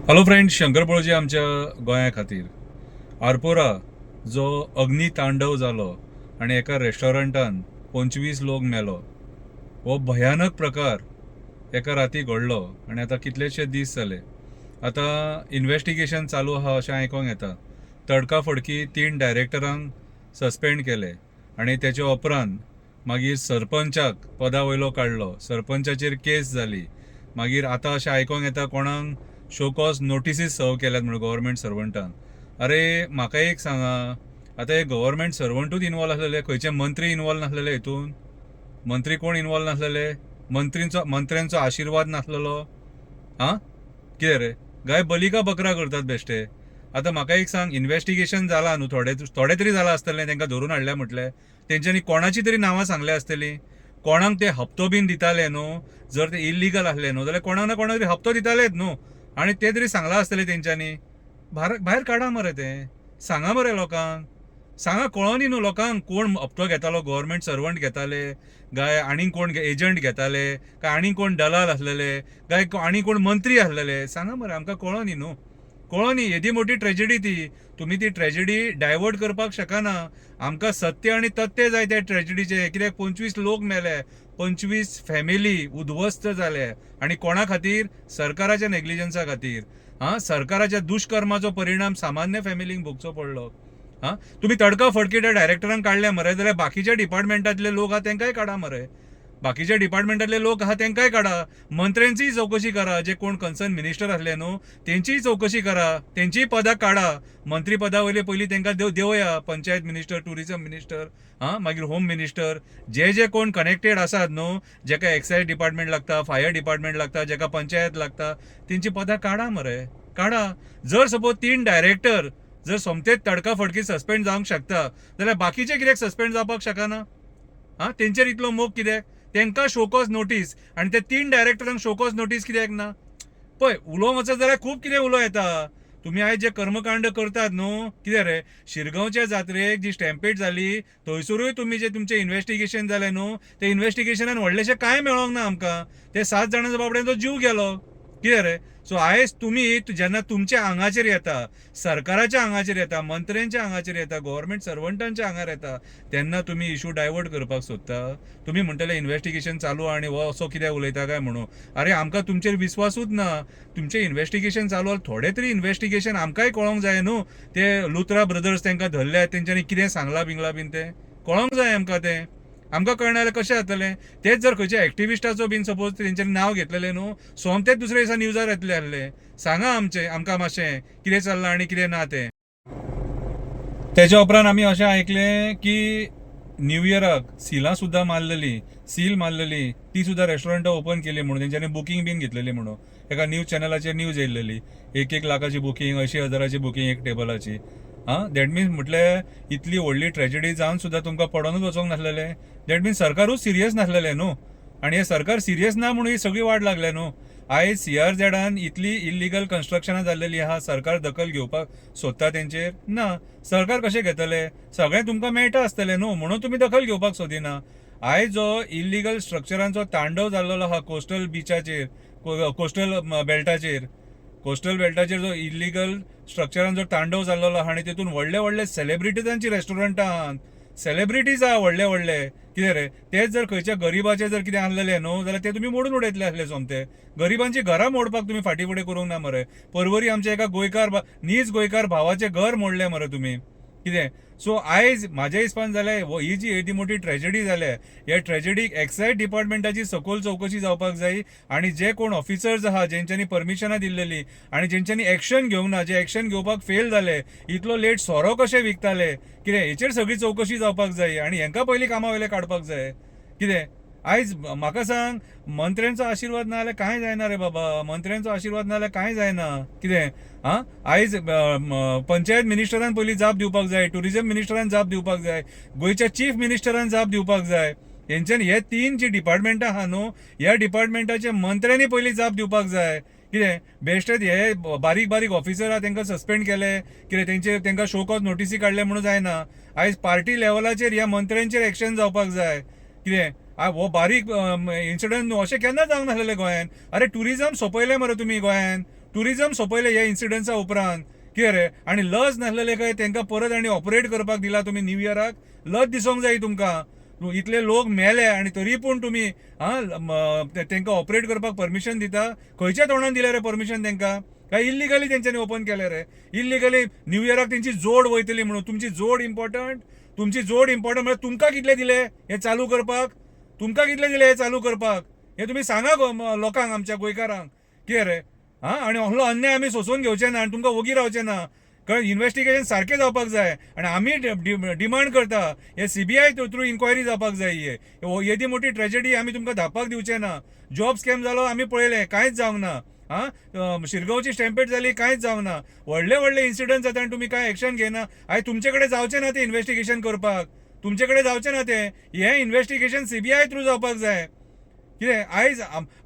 Hello friends, Shankar पळोवची आमच्या गोंया खातीर आरपोरा जो अग्नी तांडव जालो आनी एका रेस्टॉरंटान 25 लोक मेलो, हो भयानक प्रकार एका राती घडलो आनी आतां कितलेशे दीस जाले. आतां इन्व्हेस्टिगेशन चालू आहा अशें आयकोंक येता. तडकाफडकी 3 डायरेक्टरांक सस्पेंड केले आनी तेचे उपरांत मागीर सरपंचाक पदा वयलो काडलो. सरपंचाचेर केस जाली. मागीर आतां अशें आयकोंक येता कोणाक शो कॉज नोटिसीस सर्व केल्यात म्हणून गव्हर्मेंट सर्वंटान. अरे म्हाका एक सांगा, आतां हे गव्हर्मेंट सर्वंटूच इन्वॉल्व आसलेले, खंयचे मंत्री इन्वॉल्व नासलेले हितून? मंत्री कोण इन्वॉल्व नासलेले? मंत्र्यांचो आशिर्वाद नासलेलो? हां, कितें रे गाय बली का बकरा करतात बेश्टे. आतां म्हाका एक सांग, इन्व्हेस्टिगेशन जाला न्हू, थोडे तरी जाला आसतलें, तांकां धरून हाडल्या म्हटलें तेंच्यांनी कोणाची तरी नांवां सांगली आसतलीं. कोणाक ते हप्तो बीन दिताले न्हू, जर ते इल्लिगल आसले न्हू जाल्यार कोणाक ना कोणाक तरी हप्तो दितालेच न्हू, आणि ते तरी सांगला आसतले तेंच्यांनी. भायर काडा मरे ते, सांगा मरे लोकांक, सांगा कळोनी न्हू लोकांक कोण हप्तो घेतालो. गव्हर्मेंट सर्वंट घेताले गाय आनी कोण एजंट घेताले काय आनी कोण दलाल आसलेले गाय आनी कोण मंत्री आसलेले? सांगा मरे, आमकां कळोनी न्हू. कळोनी, येदी मोठी ट्रेजेडी ती. तुम्ही ती ट्रेजेडी डायवर्ट करपाक शकना. आमकां सत्य आनी तथ्य जाय त्या ट्रेजेडीचे. कित्याक 25 लोक मेले, 25 फॅमिली उद्ध्वस्त जाले, आनी कोणा खातीर? सरकाराच्या नेग्लिजन्सा खातीर. सरकाराच्या दुष्कर्माचो परिणाम सामान्य फॅमिलींक भोगचो पडलो. तुम्ही तडकाफडकी त्या डायरेक्टरांक काडले मरे, जाल्यार बाकीच्या डिपार्टमेंटातले लोक आहा तेंकाय काडा मरे. बाकीच्या डिपार्टमेंटातले लोक आहा तेंकाय काडा. मंत्र्यांचीय चवकशी करा, जे कोण कन्सर्न मिनिस्टर आसले न्हू तेंचीय चवकशी करा, तेंचीय पदां काडा. मंत्री पदा वयले पयलीं तेंकां Devaaya. Panchayat minister, tourism minister, मागीर होम मिनिस्टर, जे कोण कनेक्टेड आसात न्हू, जेका एक्सायज डिपार्टमेंट लागता, फायर डिपार्टमेंट लागता, जेका पंचायत लागता, तेंची पदां काडा मरे, काडा. जर सपोज 3 डायरेक्टर जर सोमतेच तडकाफडकी सस्पेंड जावंक शकता जाल्यार बाकीचे कित्याक सस्पेंड जावपाक शकना? तेंचेर इतलो मोग कित्याक? तेंकां शोकॉज नोटीस आनी ते 3 डायरेक्टरांक शोकॉज नोटीस कित्याक ना? पळय, उलोवंक वचत जाल्यार खूब कितें उलो येता. तुम्ही आयज जे कर्मकांड करतात न्हू, कितें रे, शिरगांवच्या जात्रेक जी स्टॅम्पेड जाली थंयसरूय तुम्ही जे तुमचें इन्व्हेस्टिगेशन जालें न्हू, ते इन्व्हेस्टिगेशनान व्हडलेशें कांय मेळोंक ना आमकां. ते 7 जाणांचो बाबड्यांचो जीव गेलो. कितें रे? सो आयज तुम्ही जेन्ना तुमच्या आंगाचेर येता, सरकाराच्या आंगाचेर येता, मंत्र्यांच्या आंगाचेर येता, गव्हर्मेंट सर्वंटांच्या आंगार येता, तेन्ना तुम्ही इशू डायवर्ट करपाक सोदता. तुम्ही म्हणटले इन्व्हेस्टिगेशन चालू आनी हो असो कित्याक उलयता काय म्हणून. अरे आमकां तुमचेर विस्वासूच ना. तुमचें इन्व्हेस्टिगेशन चालू, थोडे तरी इन्व्हेस्टिगेशन आमकांय कळोंक जाय न्हू. ते लुथरा ब्रदर्स तांकां धरल्यात, तेंच्यांनी कितें सांगलां बिंगलां बीन तें कळोंक जाय आमकां. तें आमकां कळना जाल्यार कशें जातलें? तेच जर खंयच्या एक्टिविस्टाचो बीन सपोज तेंच्यांनी नांव घेतलेलें न्हू, सोमतेच दुसऱ्या दिसा न्यूजार येतले आसले. सांगा आमकां मातशें कितें चल्लां आनी कितें ना तें. तेच्या उपरांत आमी अशें आयकलें की न्यू इयराक सील मारलेली, ती सुद्दां रेस्टॉरंटां ओपन केली म्हणून तेंच्यांनी बुकींग बीन घेतलेली म्हणून. एका न्यूज चॅनलाचेर न्यूज येयलेली, 1 लाखाची बुकींग, 80,000ची बुकींग एक टेबलाची. दॅट मिन्स म्हटल्यार इतली व्हडली ट्रेजेडी जावन सुद्दां तुमकां पडोनूच वचोंक नासलेलें. दॅट मिन्स सरकारूच सिरियस नासलेलें न्हू. आनी हे सरकार सिरियस ना म्हणून ही सगळी वाट लागल्या न्हू. आयज CRZान इतली इल्लिगल कन्स्ट्रक्शनां जाल्लेली आहा, सरकार दखल घेवपाक सोदता तेंचेर? ना. सरकार कशें घेतले? सगळें तुमकां मेळटा आसतलें न्हू, म्हणून तुमी दखल घेवपाक सोदिना. आयज जो इल्लिगल स्ट्रक्चरांचो तांडव जाल्लो आहा कोस्टल बिचाचेर, कोस्टल बेल्टाचेर जो इल्लिगल स्ट्रक्चरांचो तांडव जाल्लो आहा, आनी तितून व्हडले व्हडले सेलिब्रिटीजांची रेस्टॉरंटां आहात. सेलिब्रिटीज आहा व्हडले व्हडले. कितें रे, तेच जर खंयच्या गरिबाचे जर कितें आसलेले न्हू जाल्यार ते तुमी मोडून उडयतले आसले सोमते. गरिबांची घरां मोडपाक तुमी फाटीं फुडें करूंक ना मरे. परवरी आमच्या एका नीज गोंयकार भावाचें घर मोडलें मरे तुमी. कितें? सो आयज म्हाज्या हिसपान जाल्यार ही जी येदी मोठी ट्रेजेडी जाल्या, ह्या ट्रेजेडीक एक्सायज डिपार्टमेंटाची सखोल चवकशी जावपाक जाय. आनी जे कोण ऑफिसर्स आहा जेंच्यांनी परमिशनां दिल्लेली आनी जेंच्यांनी एक्शन घेवंक ना, जे एक्शन घेवपाक फेल जाले, इतलो लेट सोरो कशे विकताले, कितें, हेचेर सगळी चवकशी जावपाक जाय. आनी हेंकां पयलीं कामा वयले काडपाक जाय. कितें? आयज म्हाका सांग, मंत्र्यांचो आशिर्वाद ना जाल्यार कांय जायना रे बाबा. मंत्र्यांचो आशिर्वाद ना जाल्यार कांय जायना. कितें? आयज पंचायत मिनिस्टरान पयलीं जाप दिवपाक जाय, टुरिझम मिनिस्टरान जाप दिवपाक जाय, गोंयच्या चीफ मिनिस्टरान जाप दिवपाक जाय. हेंच्यांनी हे 3 जी डिपार्टमेंटां आहा न्हू, ह्या डिपार्टमेंटाच्या मंत्र्यांनी पयलीं जाप दिवपाक जाय. कितें? बेश्टेच हे बारीक बारीक ऑफिसर आहा तांकां सस्पेंड केले, कितें तेंकां शो कॉज नोटीसी काडले म्हणून जायना. आयज पार्टी लेवलाचेर ह्या मंत्र्यांचेर एक्शन जावपाक जाय. कितें? हो बारीक इन्सिडंट न्हू, अशें केन्ना जावंक नासलेलें गोंयान. अरे टुरिझम सोंपयलें मरे तुमी गोंयान. टुरिझम सोंपयलें ह्या इन्सिडन्सा उपरांत कितें रे आनी लस नासलेले काय तांकां परत आनी ऑपरेट करपाक दिला तुमी न्यू इयराक लस दिसोंक जाय तुमकां इतले लोक मेले आनी तरी पूण तुमी तांकां ऑपरेट करपाक परमिशन दिता खंयच्या तोंडान दिलें रे परमिशन तांकां काय इल्लिगली तेंच्यांनी ओपन केलें रे इल्लिगली न्यू इयराक तेंची जोड वयतली म्हणून तुमची जोड इम्पॉर्टंट म्हणजे तुमकां कितले दिले हे चालू करपाक तुमकां कितले दिले हे चालू करपाक हे तुमी सांगा लोकांक आमच्या गोंयकारांक कितें रे आनी असलो अन्याय आमी सोंसून घेवचे ना आनी तुमकां वोगी रावचे ना कारण इन्व्हेस्टिगेशन सारकें जावपाक जाय आनी आमी डिमांड करता हे सीबीआय थ्रू इन्क्वायरी जावपाक जाय येदी मोठी ट्रेजेडी आमी तुमकां धांपाक दिवचे ना जॉब स्कॅम जालो आमी पळयलें कांयच जावंक ना शिरगांवची स्टॅम्पेड जाली कांयच जावंक ना व्हडले इन्सिडंट जाता आनी तुमी कांय एक्शन घेना आयज तुमचे कडेन जावचें ना तें इन्व्हेस्टिगेशन करपाक तुमचे कडेन जावचें ना तें हें इन्व्हेस्टिगेशन सीबीआय थ्रू जावपाक जाय कितें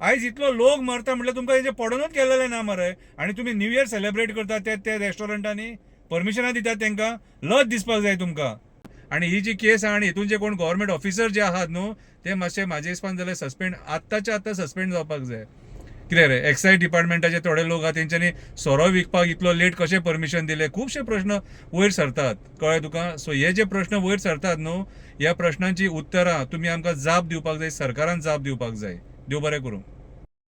आयज इतलो लोक मरता म्हटल्यार तुमकां तेंचें पडोनूच गेलेलें ना मरे आनी तुमी न्यू इयर सेलिब्रेट करतात ते रेस्टॉरंटांनी परमिशनां दितात तांकां लज दिसपाक जाय तुमकां आनी ही जी केस आहा आनी हितून जे कोण गव्हर्मेंट ऑफिसर जे आहात न्हू ते मातशे म्हाजे हिसपान जाल्यार सस्पेंड आत्ताच्या आत्ता सस्पेंड जावपाक जाय कितें रे एक्सायज डिपार्टमेंटाचे थोडे लोक आहा तेंच्यांनी सोरो विकपाक इतलो लेट कशें परमिशन दिलें खुबशे प्रश्न वयर सरतात कळ्ळें तुका सो हे जे प्रश्न वयर सरतात न्हू ह्या प्रश्नांची उत्तरां तुमी आमकां जाप दिवपाक जाय सरकारान जाप दिवपाक जाय देव बरें करूं